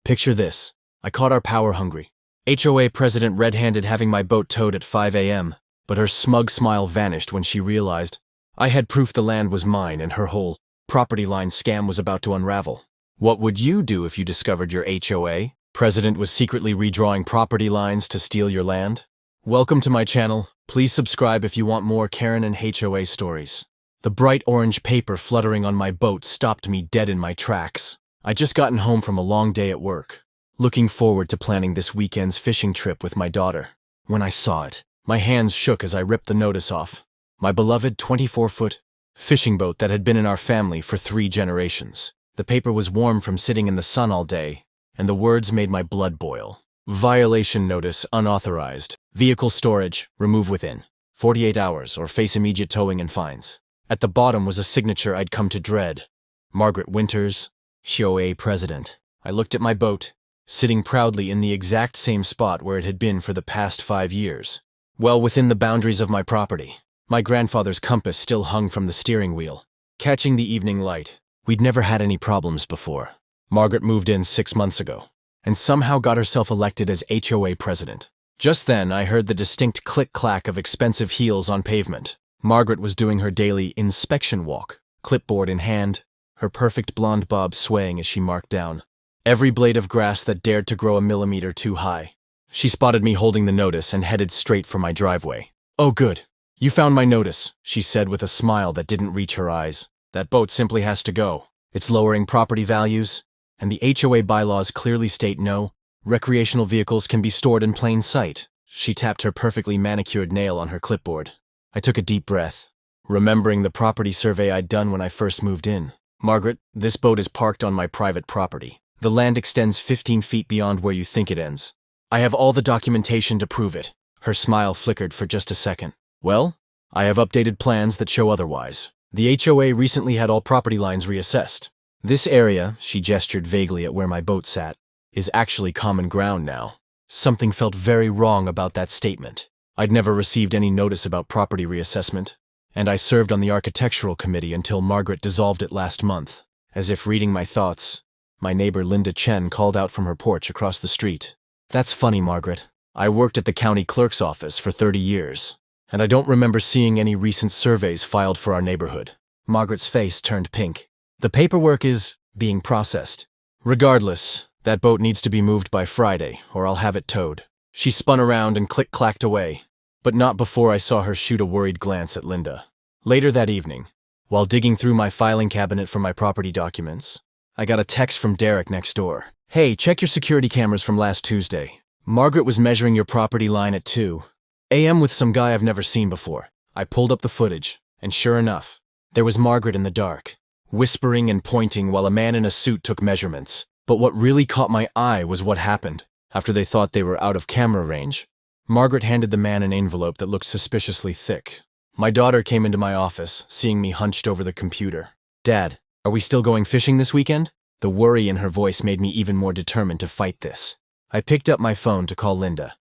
Picture this. I caught our power-hungry HOA president red-handed having my boat towed at 5 a.m., but her smug smile vanished when she realized I had proof the land was mine and her whole property line scam was about to unravel. What would you do if you discovered your HOA president was secretly redrawing property lines to steal your land? Welcome to my channel. Please subscribe if you want more Karen and HOA stories. The bright orange paper fluttering on my boat stopped me dead in my tracks. I'd just gotten home from a long day at work, looking forward to planning this weekend's fishing trip with my daughter. When I saw it, my hands shook as I ripped the notice off. My beloved 24-foot fishing boat that had been in our family for 3 generations. The paper was warm from sitting in the sun all day, and the words made my blood boil. Violation notice unauthorized. Vehicle storage, remove within 48 hours or face immediate towing and fines. At the bottom was a signature I'd come to dread. Margaret Winters, HOA president. I looked at my boat, sitting proudly in the exact same spot where it had been for the past 5 years. Well within the boundaries of my property. My grandfather's compass still hung from the steering wheel, catching the evening light. We'd never had any problems before. Margaret moved in 6 months ago, and somehow got herself elected as HOA president. Just then, I heard the distinct click-clack of expensive heels on pavement. Margaret was doing her daily inspection walk, clipboard in hand, her perfect blonde bob swaying as she marked down every blade of grass that dared to grow a millimeter too high. She spotted me holding the notice and headed straight for my driveway. "Oh good, you found my notice," she said with a smile that didn't reach her eyes. "That boat simply has to go. It's lowering property values, and the HOA bylaws clearly state no recreational vehicles can be stored in plain sight." She tapped her perfectly manicured nail on her clipboard. I took a deep breath, remembering the property survey I'd done when I first moved in. "Margaret, this boat is parked on my private property. The land extends 15 feet beyond where you think it ends. I have all the documentation to prove it." Her smile flickered for just a second. "Well, I have updated plans that show otherwise. The HOA recently had all property lines reassessed. This area," she gestured vaguely at where my boat sat, "is actually common ground now." Something felt very wrong about that statement. I'd never received any notice about property reassessment, and I served on the architectural committee until Margaret dissolved it last month. As if reading my thoughts, my neighbor Linda Chen called out from her porch across the street. "That's funny, Margaret. I worked at the county clerk's office for 30 years. And I don't remember seeing any recent surveys filed for our neighborhood." Margaret's face turned pink. "The paperwork is being processed. Regardless, that boat needs to be moved by Friday, or I'll have it towed." She spun around and click-clacked away, but not before I saw her shoot a worried glance at Linda. Later that evening, while digging through my filing cabinet for my property documents, I got a text from Derek next door. "Hey, check your security cameras from last Tuesday. Margaret was measuring your property line at 2 a.m. with some guy I've never seen before." I pulled up the footage, and sure enough, there was Margaret in the dark, whispering and pointing while a man in a suit took measurements. But what really caught my eye was what happened after they thought they were out of camera range. Margaret handed the man an envelope that looked suspiciously thick. My daughter came into my office, seeing me hunched over the computer. "Dad, are we still going fishing this weekend?" The worry in her voice made me even more determined to fight this. I picked up my phone to call Linda.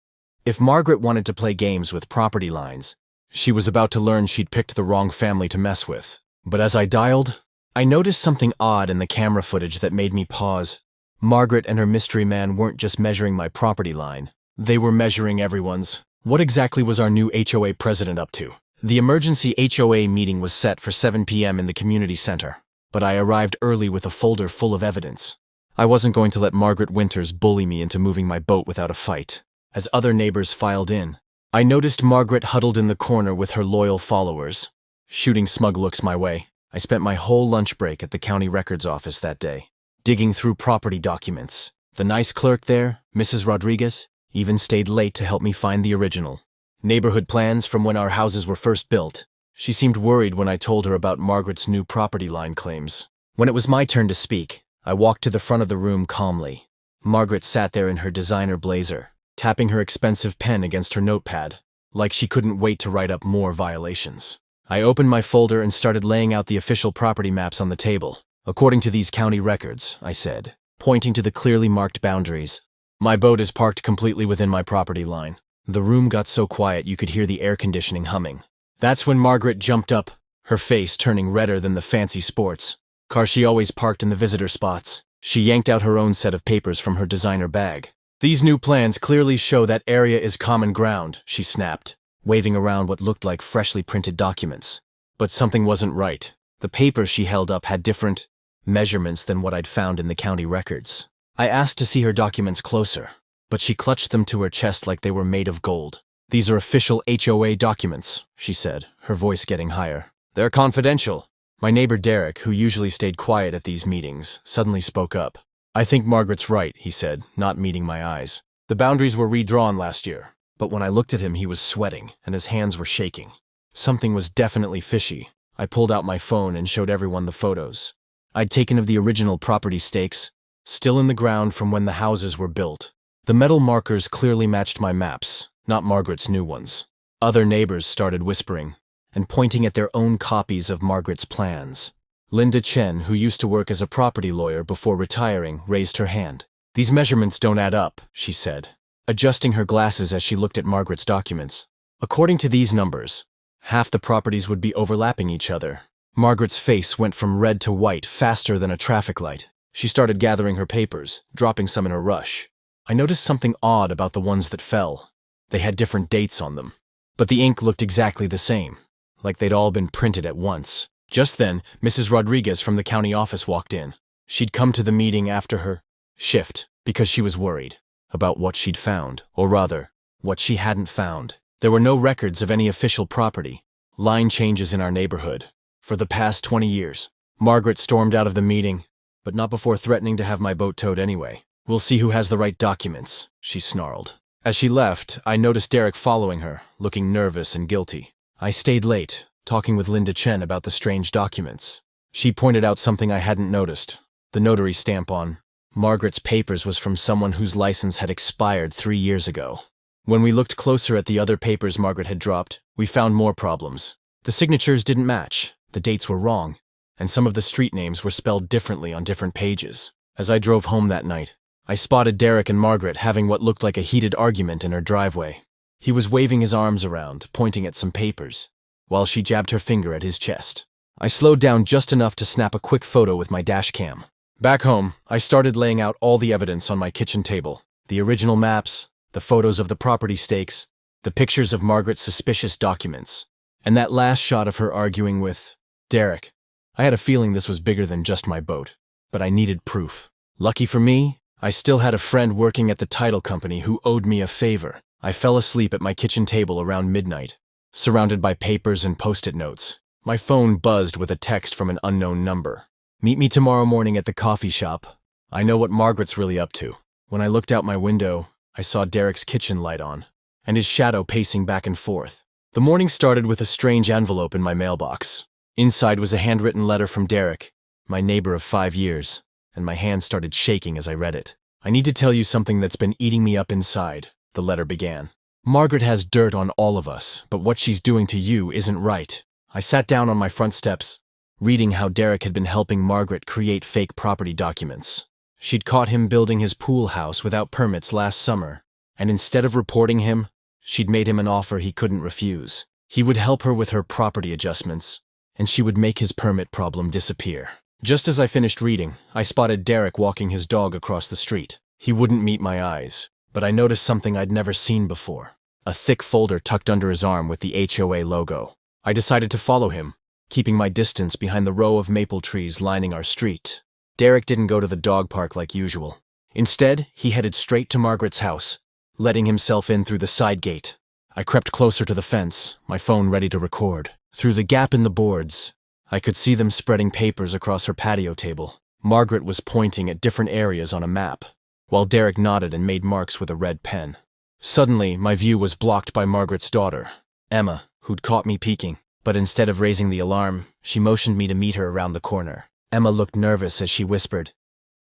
If Margaret wanted to play games with property lines, she was about to learn she'd picked the wrong family to mess with. But as I dialed, I noticed something odd in the camera footage that made me pause. Margaret and her mystery man weren't just measuring my property line. They were measuring everyone's. What exactly was our new HOA president up to? The emergency HOA meeting was set for 7 p.m. in the community center, but I arrived early with a folder full of evidence. I wasn't going to let Margaret Winters bully me into moving my boat without a fight. As other neighbors filed in, I noticed Margaret huddled in the corner with her loyal followers, shooting smug looks my way. I spent my whole lunch break at the county records office that day, digging through property documents. The nice clerk there, Mrs. Rodriguez, even stayed late to help me find the original neighborhood plans from when our houses were first built. She seemed worried when I told her about Margaret's new property line claims. When it was my turn to speak, I walked to the front of the room calmly. Margaret sat there in her designer blazer, tapping her expensive pen against her notepad, like she couldn't wait to write up more violations. I opened my folder and started laying out the official property maps on the table. "According to these county records," I said, pointing to the clearly marked boundaries, "my boat is parked completely within my property line." The room got so quiet you could hear the air conditioning humming. That's when Margaret jumped up, her face turning redder than the fancy sports car she always parked in the visitor spots. She yanked out her own set of papers from her designer bag. "These new plans clearly show that area is common ground," she snapped, waving around what looked like freshly printed documents. But something wasn't right. The papers she held up had different measurements than what I'd found in the county records. I asked to see her documents closer, but she clutched them to her chest like they were made of gold. "These are official HOA documents," she said, her voice getting higher. "They're confidential." My neighbor Derek, who usually stayed quiet at these meetings, suddenly spoke up. "I think Margaret's right," he said, not meeting my eyes. "The boundaries were redrawn last year." But when I looked at him, he was sweating, and his hands were shaking. Something was definitely fishy. I pulled out my phone and showed everyone the photos. I'd taken of the original property stakes, still in the ground from when the houses were built. The metal markers clearly matched my maps, not Margaret's new ones. Other neighbors started whispering and pointing at their own copies of Margaret's plans. Linda Chen, who used to work as a property lawyer before retiring, raised her hand. "These measurements don't add up," she said, adjusting her glasses as she looked at Margaret's documents. "According to these numbers, half the properties would be overlapping each other." Margaret's face went from red to white faster than a traffic light. She started gathering her papers, dropping some in a rush. I noticed something odd about the ones that fell. They had different dates on them, but the ink looked exactly the same, like they'd all been printed at once. Just then, Mrs. Rodriguez from the county office walked in. She'd come to the meeting after her shift because she was worried about what she'd found, or rather, what she hadn't found. There were no records of any official property line changes in our neighborhood for the past 20 years. Margaret stormed out of the meeting, but not before threatening to have my boat towed anyway. "We'll see who has the right documents," she snarled. As she left, I noticed Derek following her, looking nervous and guilty. I stayed late, talking with Linda Chen about the strange documents. She pointed out something I hadn't noticed. The notary stamp on Margaret's papers was from someone whose license had expired 3 years ago. When we looked closer at the other papers Margaret had dropped, we found more problems. The signatures didn't match, the dates were wrong, and some of the street names were spelled differently on different pages. As I drove home that night, I spotted Derek and Margaret having what looked like a heated argument in her driveway. He was waving his arms around, pointing at some papers, while she jabbed her finger at his chest. I slowed down just enough to snap a quick photo with my dash cam. Back home, I started laying out all the evidence on my kitchen table. The original maps, the photos of the property stakes, the pictures of Margaret's suspicious documents, and that last shot of her arguing with Derek. I had a feeling this was bigger than just my boat, but I needed proof. Lucky for me, I still had a friend working at the title company who owed me a favor. I fell asleep at my kitchen table around midnight, surrounded by papers and post-it notes. My phone buzzed with a text from an unknown number. "Meet me tomorrow morning at the coffee shop. I know what Margaret's really up to." When I looked out my window, I saw Derek's kitchen light on, and his shadow pacing back and forth. The morning started with a strange envelope in my mailbox. Inside was a handwritten letter from Derek, my neighbor of 5 years, and my hand started shaking as I read it. "I need to tell you something that's been eating me up inside," the letter began. "Margaret has dirt on all of us, but what she's doing to you isn't right." I sat down on my front steps, reading how Derek had been helping Margaret create fake property documents. She'd caught him building his pool house without permits last summer, and instead of reporting him, she'd made him an offer he couldn't refuse. He would help her with her property adjustments, and she would make his permit problem disappear. Just as I finished reading, I spotted Derek walking his dog across the street. He wouldn't meet my eyes, but I noticed something I'd never seen before. A thick folder tucked under his arm with the HOA logo. I decided to follow him, keeping my distance behind the row of maple trees lining our street. Derek didn't go to the dog park like usual. Instead, he headed straight to Margaret's house, letting himself in through the side gate. I crept closer to the fence, my phone ready to record. Through the gap in the boards, I could see them spreading papers across her patio table. Margaret was pointing at different areas on a map, while Derek nodded and made marks with a red pen. Suddenly, my view was blocked by Margaret's daughter, Emma, who'd caught me peeking. But instead of raising the alarm, she motioned me to meet her around the corner. Emma looked nervous as she whispered,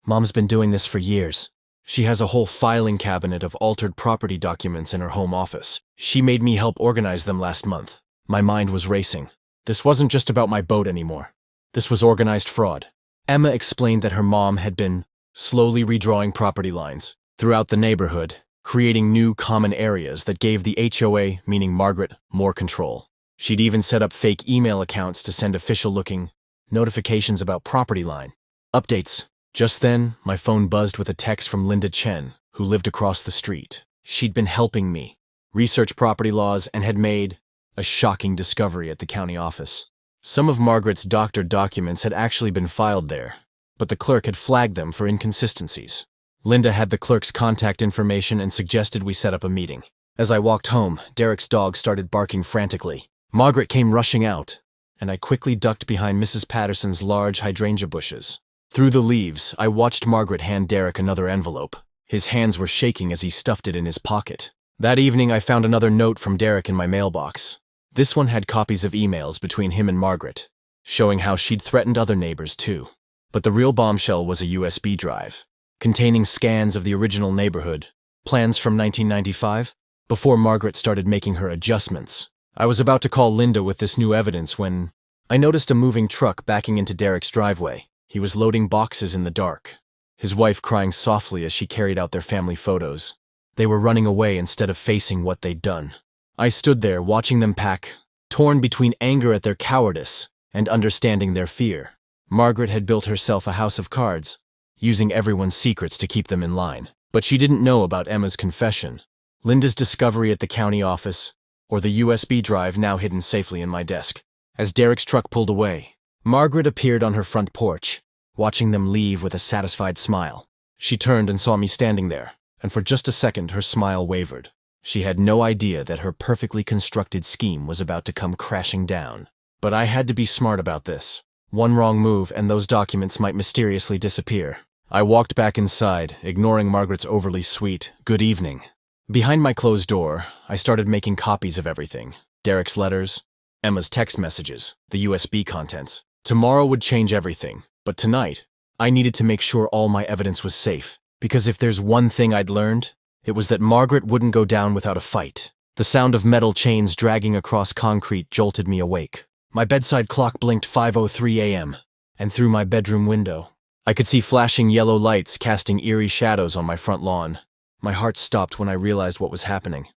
"Mom's been doing this for years. She has a whole filing cabinet of altered property documents in her home office. She made me help organize them last month." My mind was racing. This wasn't just about my boat anymore. This was organized fraud. Emma explained that her mom had been slowly redrawing property lines throughout the neighborhood, creating new common areas that gave the HOA, meaning Margaret, more control. She'd even set up fake email accounts to send official-looking notifications about property line updates. Just then, my phone buzzed with a text from Linda Chen, who lived across the street. She'd been helping me research property laws and had made a shocking discovery at the county office. Some of Margaret's doctored documents had actually been filed there, but the clerk had flagged them for inconsistencies. Linda had the clerk's contact information and suggested we set up a meeting. As I walked home, Derek's dog started barking frantically. Margaret came rushing out, and I quickly ducked behind Mrs. Patterson's large hydrangea bushes. Through the leaves, I watched Margaret hand Derek another envelope. His hands were shaking as he stuffed it in his pocket. That evening, I found another note from Derek in my mailbox. This one had copies of emails between him and Margaret, showing how she'd threatened other neighbors too. But the real bombshell was a USB drive, containing scans of the original neighborhood, plans from 1995, before Margaret started making her adjustments. I was about to call Linda with this new evidence when I noticed a moving truck backing into Derek's driveway. He was loading boxes in the dark, his wife crying softly as she carried out their family photos. They were running away instead of facing what they'd done. I stood there watching them pack, torn between anger at their cowardice and understanding their fear. Margaret had built herself a house of cards, using everyone's secrets to keep them in line. But she didn't know about Emma's confession, Linda's discovery at the county office, or the USB drive now hidden safely in my desk. As Derek's truck pulled away, Margaret appeared on her front porch, watching them leave with a satisfied smile. She turned and saw me standing there, and for just a second her smile wavered. She had no idea that her perfectly constructed scheme was about to come crashing down. But I had to be smart about this. One wrong move and those documents might mysteriously disappear. I walked back inside, ignoring Margaret's overly sweet "good evening." Behind my closed door, I started making copies of everything. Derek's letters, Emma's text messages, the USB contents. Tomorrow would change everything, but tonight, I needed to make sure all my evidence was safe. Because if there's one thing I'd learned, it was that Margaret wouldn't go down without a fight. The sound of metal chains dragging across concrete jolted me awake. My bedside clock blinked 5:03 a.m., and through my bedroom window, I could see flashing yellow lights casting eerie shadows on my front lawn. My heart stopped when I realized what was happening.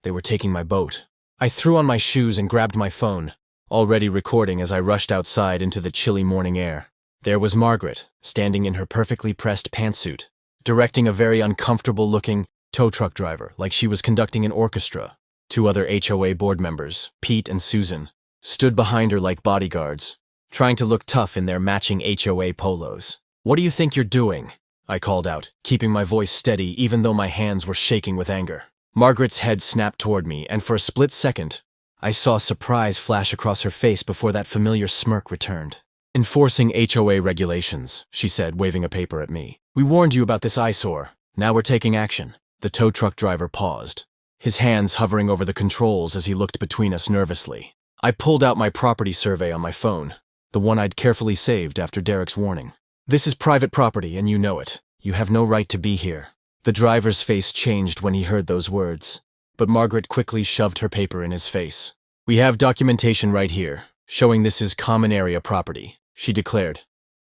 They were taking my boat. I threw on my shoes and grabbed my phone, already recording as I rushed outside into the chilly morning air. There was Margaret, standing in her perfectly pressed pantsuit, directing a very uncomfortable-looking tow truck driver like she was conducting an orchestra. Two other HOA board members, Pete and Susan, stood behind her like bodyguards, trying to look tough in their matching HOA polos. "What do you think you're doing?" I called out, keeping my voice steady even though my hands were shaking with anger. Margaret's head snapped toward me, and for a split second, I saw surprise flash across her face before that familiar smirk returned. "Enforcing HOA regulations," she said, waving a paper at me. "We warned you about this eyesore. Now we're taking action." The tow truck driver paused, his hands hovering over the controls as he looked between us nervously. I pulled out my property survey on my phone, the one I'd carefully saved after Derek's warning. "This is private property, and you know it. You have no right to be here." The driver's face changed when he heard those words, but Margaret quickly shoved her paper in his face. "We have documentation right here, showing this is common area property," she declared,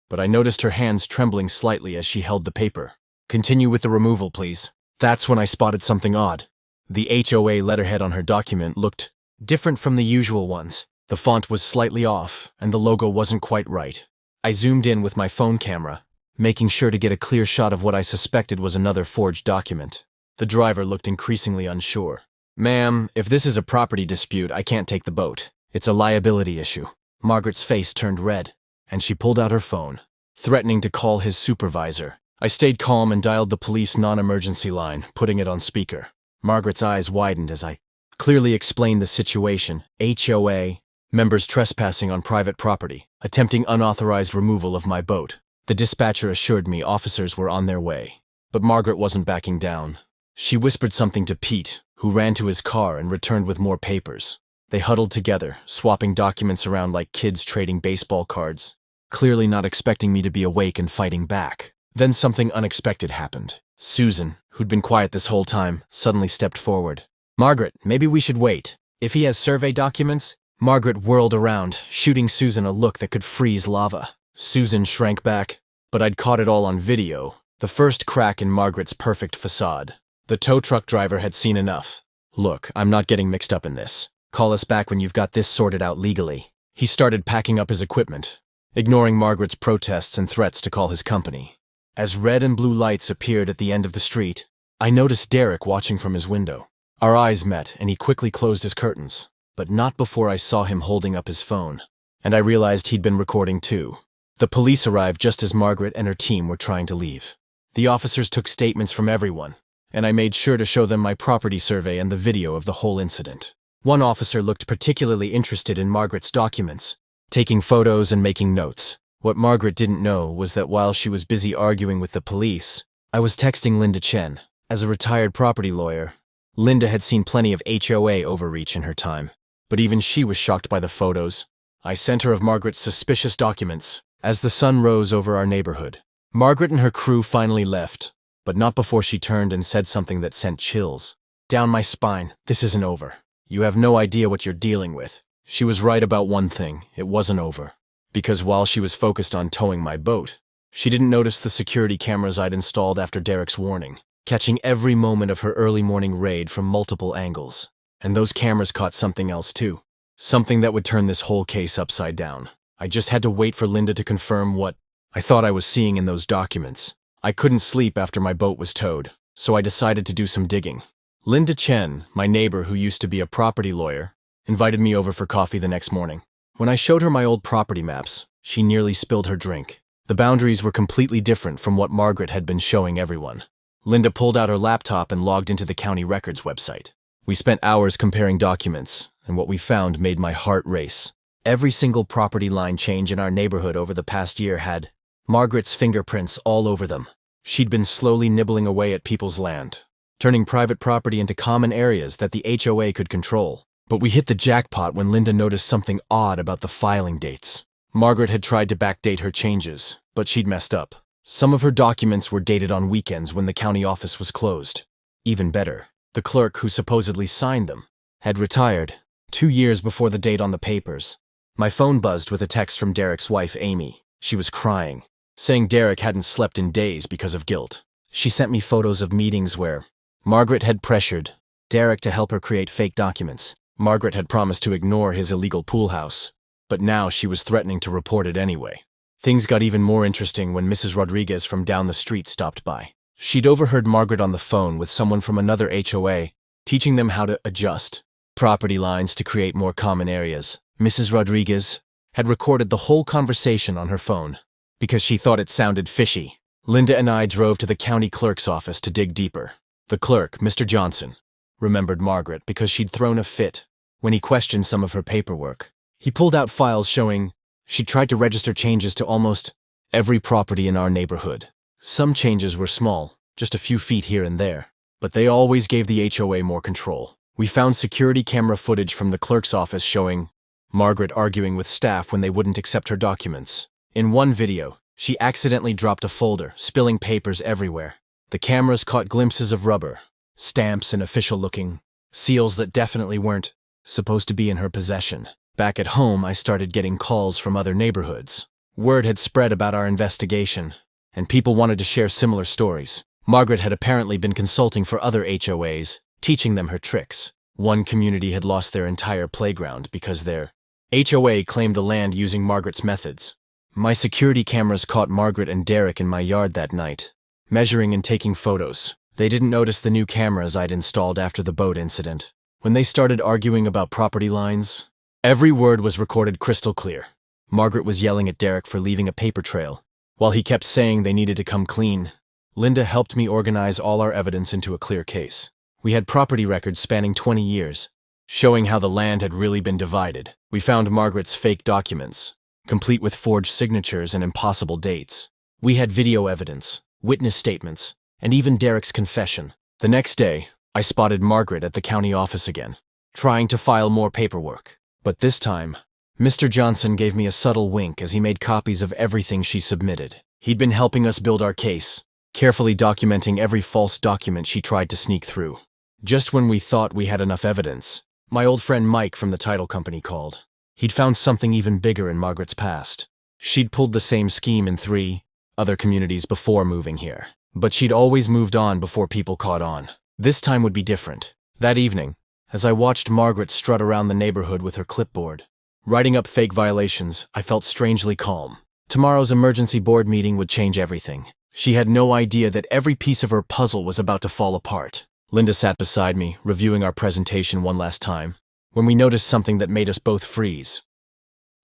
but I noticed her hands trembling slightly as she held the paper. "Continue with the removal, please." That's when I spotted something odd. The HOA letterhead on her document looked different from the usual ones. The font was slightly off, and the logo wasn't quite right. I zoomed in with my phone camera, making sure to get a clear shot of what I suspected was another forged document. The driver looked increasingly unsure. "Ma'am, if this is a property dispute, I can't take the boat. It's a liability issue." Margaret's face turned red, and she pulled out her phone, threatening to call his supervisor. I stayed calm and dialed the police non-emergency line, putting it on speaker. Margaret's eyes widened as I clearly explained the situation. HOA, members trespassing on private property, attempting unauthorized removal of my boat. The dispatcher assured me officers were on their way, but Margaret wasn't backing down. She whispered something to Pete, who ran to his car and returned with more papers. They huddled together, swapping documents around like kids trading baseball cards, clearly not expecting me to be awake and fighting back. Then something unexpected happened. Susan, who'd been quiet this whole time, suddenly stepped forward. "Margaret, maybe we should wait. If he has survey documents..." Margaret whirled around, shooting Susan a look that could freeze lava. Susan shrank back, but I'd caught it all on video, the first crack in Margaret's perfect facade. The tow truck driver had seen enough. "Look, I'm not getting mixed up in this. Call us back when you've got this sorted out legally." He started packing up his equipment, ignoring Margaret's protests and threats to call his company. As red and blue lights appeared at the end of the street, I noticed Derek watching from his window. Our eyes met, and he quickly closed his curtains, but not before I saw him holding up his phone, and I realized he'd been recording too. The police arrived just as Margaret and her team were trying to leave. The officers took statements from everyone, and I made sure to show them my property survey and the video of the whole incident. One officer looked particularly interested in Margaret's documents, taking photos and making notes. What Margaret didn't know was that while she was busy arguing with the police, I was texting Linda Chen. As a retired property lawyer, Linda had seen plenty of HOA overreach in her time, but even she was shocked by the photos I sent her of Margaret's suspicious documents. As the sun rose over our neighborhood, Margaret and her crew finally left, but not before she turned and said something that sent chills down my spine. "This isn't over. You have no idea what you're dealing with." She was right about one thing: it wasn't over. Because while she was focused on towing my boat, she didn't notice the security cameras I'd installed after Derek's warning, catching every moment of her early morning raid from multiple angles. And those cameras caught something else too. Something that would turn this whole case upside down. I just had to wait for Linda to confirm what I thought I was seeing in those documents. I couldn't sleep after my boat was towed, so I decided to do some digging. Linda Chen, my neighbor who used to be a property lawyer, invited me over for coffee the next morning. When I showed her my old property maps, she nearly spilled her drink. The boundaries were completely different from what Margaret had been showing everyone. Linda pulled out her laptop and logged into the county records website. We spent hours comparing documents, and what we found made my heart race. Every single property line change in our neighborhood over the past year had Margaret's fingerprints all over them. She'd been slowly nibbling away at people's land, turning private property into common areas that the HOA could control. But we hit the jackpot when Linda noticed something odd about the filing dates. Margaret had tried to backdate her changes, but she'd messed up. Some of her documents were dated on weekends when the county office was closed. Even better, the clerk who supposedly signed them had retired 2 years before the date on the papers. My phone buzzed with a text from Derek's wife, Amy. She was crying, saying Derek hadn't slept in days because of guilt. She sent me photos of meetings where Margaret had pressured Derek to help her create fake documents. Margaret had promised to ignore his illegal pool house, but now she was threatening to report it anyway. Things got even more interesting when Mrs. Rodriguez from down the street stopped by. She'd overheard Margaret on the phone with someone from another HOA, teaching them how to adjust property lines to create more common areas. Mrs. Rodriguez had recorded the whole conversation on her phone because she thought it sounded fishy. Linda and I drove to the county clerk's office to dig deeper. The clerk, Mr. Johnson, remembered Margaret because she'd thrown a fit when he questioned some of her paperwork. He pulled out files showing she'd tried to register changes to almost every property in our neighborhood. Some changes were small, just a few feet here and there, but they always gave the HOA more control. We found security camera footage from the clerk's office showing Margaret arguing with staff when they wouldn't accept her documents. In one video, she accidentally dropped a folder, spilling papers everywhere. The cameras caught glimpses of rubber, stamps, and official-looking seals that definitely weren't supposed to be in her possession. Back at home, I started getting calls from other neighborhoods. Word had spread about our investigation, and people wanted to share similar stories. Margaret had apparently been consulting for other HOAs, teaching them her tricks. One community had lost their entire playground because their HOA claimed the land using Margaret's methods. My security cameras caught Margaret and Derek in my yard that night, measuring and taking photos. They didn't notice the new cameras I'd installed after the boat incident. When they started arguing about property lines, every word was recorded crystal clear. Margaret was yelling at Derek for leaving a paper trail, while he kept saying they needed to come clean. Linda helped me organize all our evidence into a clear case. We had property records spanning 20 years, showing how the land had really been divided. We found Margaret's fake documents, complete with forged signatures and impossible dates. We had video evidence, witness statements, and even Derek's confession. The next day, I spotted Margaret at the county office again, trying to file more paperwork. But this time, Mr. Johnson gave me a subtle wink as he made copies of everything she submitted. He'd been helping us build our case, carefully documenting every false document she tried to sneak through. Just when we thought we had enough evidence, my old friend Mike from the title company called. He'd found something even bigger in Margaret's past. She'd pulled the same scheme in 3 other communities before moving here, but she'd always moved on before people caught on. This time would be different. That evening, as I watched Margaret strut around the neighborhood with her clipboard, writing up fake violations, I felt strangely calm. Tomorrow's emergency board meeting would change everything. She had no idea that every piece of her puzzle was about to fall apart. Linda sat beside me, reviewing our presentation one last time, when we noticed something that made us both freeze.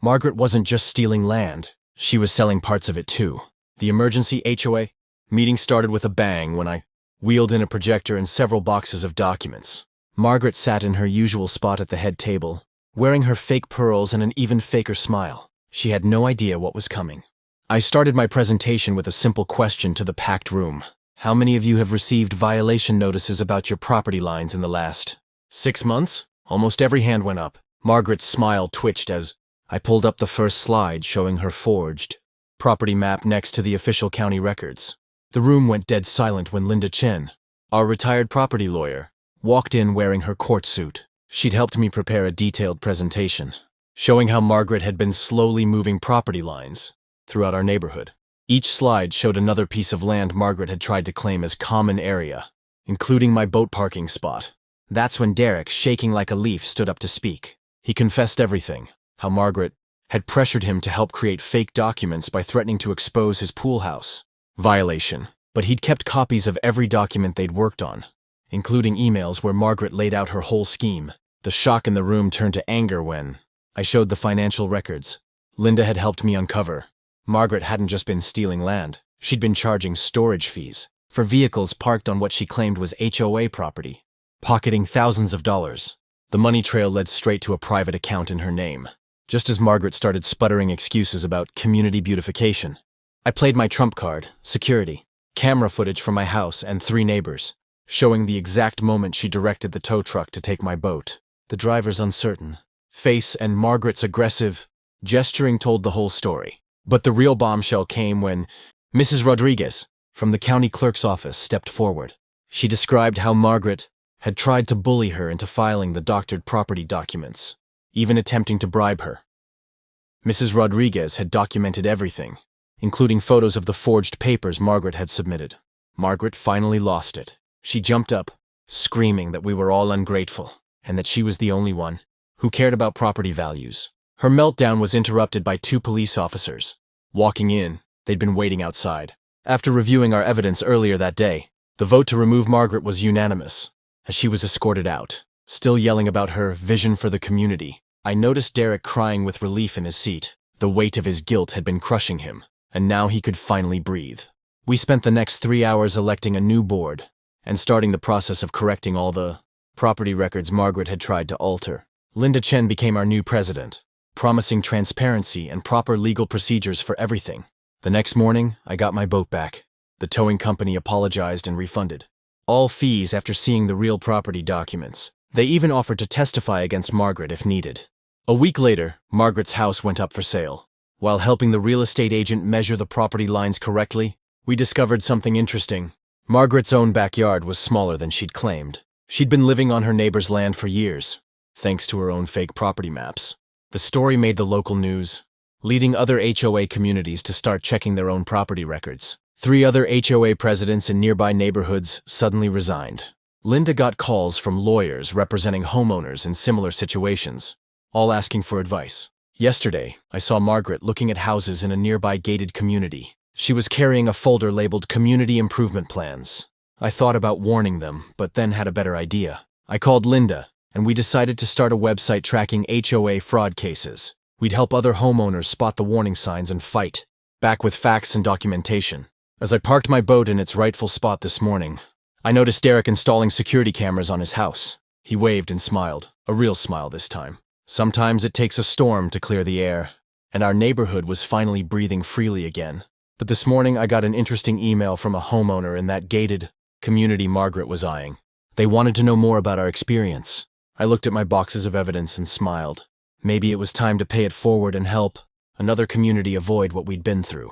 Margaret wasn't just stealing land, she was selling parts of it too. The emergency HOA meeting started with a bang when I wheeled in a projector and several boxes of documents. Margaret sat in her usual spot at the head table, wearing her fake pearls and an even faker smile. She had no idea what was coming. I started my presentation with a simple question to the packed room. How many of you have received violation notices about your property lines in the last 6 months? Almost every hand went up. Margaret's smile twitched as I pulled up the first slide showing her forged property map next to the official county records. The room went dead silent when Linda Chen, our retired property lawyer, walked in wearing her court suit. She'd helped me prepare a detailed presentation, showing how Margaret had been slowly moving property lines throughout our neighborhood. Each slide showed another piece of land Margaret had tried to claim as common area, including my boat parking spot. That's when Derek, shaking like a leaf, stood up to speak. He confessed everything, how Margaret had pressured him to help create fake documents by threatening to expose his pool house violation. But he'd kept copies of every document they'd worked on, including emails where Margaret laid out her whole scheme. The shock in the room turned to anger when I showed the financial records Linda had helped me uncover. Margaret hadn't just been stealing land, she'd been charging storage fees for vehicles parked on what she claimed was HOA property, pocketing thousands of dollars. The money trail led straight to a private account in her name. Just as Margaret started sputtering excuses about community beautification, I played my trump card: security, camera footage from my house and 3 neighbors, showing the exact moment she directed the tow truck to take my boat. The driver's uncertain face and Margaret's aggressive gesturing told the whole story. But the real bombshell came when Mrs. Rodriguez, from the county clerk's office, stepped forward. She described how Margaret had tried to bully her into filing the doctored property documents, even attempting to bribe her. Mrs. Rodriguez had documented everything, including photos of the forged papers Margaret had submitted. Margaret finally lost it. She jumped up, screaming that we were all ungrateful, and that she was the only one who cared about property values. Her meltdown was interrupted by 2 police officers. Walking in, they'd been waiting outside. After reviewing our evidence earlier that day, the vote to remove Margaret was unanimous, as she was escorted out, still yelling about her vision for the community. I noticed Derek crying with relief in his seat. The weight of his guilt had been crushing him, and now he could finally breathe. We spent the next 3 hours electing a new board and starting the process of correcting all the property records Margaret had tried to alter. Linda Chen became our new president, promising transparency and proper legal procedures for everything. The next morning, I got my boat back. The towing company apologized and refunded all fees after seeing the real property documents. They even offered to testify against Margaret if needed. A week later, Margaret's house went up for sale. While helping the real estate agent measure the property lines correctly, we discovered something interesting. Margaret's own backyard was smaller than she'd claimed. She'd been living on her neighbor's land for years, thanks to her own fake property maps. The story made the local news, leading other HOA communities to start checking their own property records. 3 other HOA presidents in nearby neighborhoods suddenly resigned. Linda got calls from lawyers representing homeowners in similar situations, all asking for advice. Yesterday, I saw Margaret looking at houses in a nearby gated community. She was carrying a folder labeled Community Improvement Plans. I thought about warning them, but then had a better idea. I called Linda, and we decided to start a website tracking HOA fraud cases. We'd help other homeowners spot the warning signs and fight back with facts and documentation. As I parked my boat in its rightful spot this morning, I noticed Derek installing security cameras on his house. He waved and smiled, a real smile this time. Sometimes it takes a storm to clear the air, and our neighborhood was finally breathing freely again. But this morning I got an interesting email from a homeowner in that gated community Margaret was eyeing. They wanted to know more about our experience. I looked at my boxes of evidence and smiled. Maybe it was time to pay it forward and help another community avoid what we'd been through.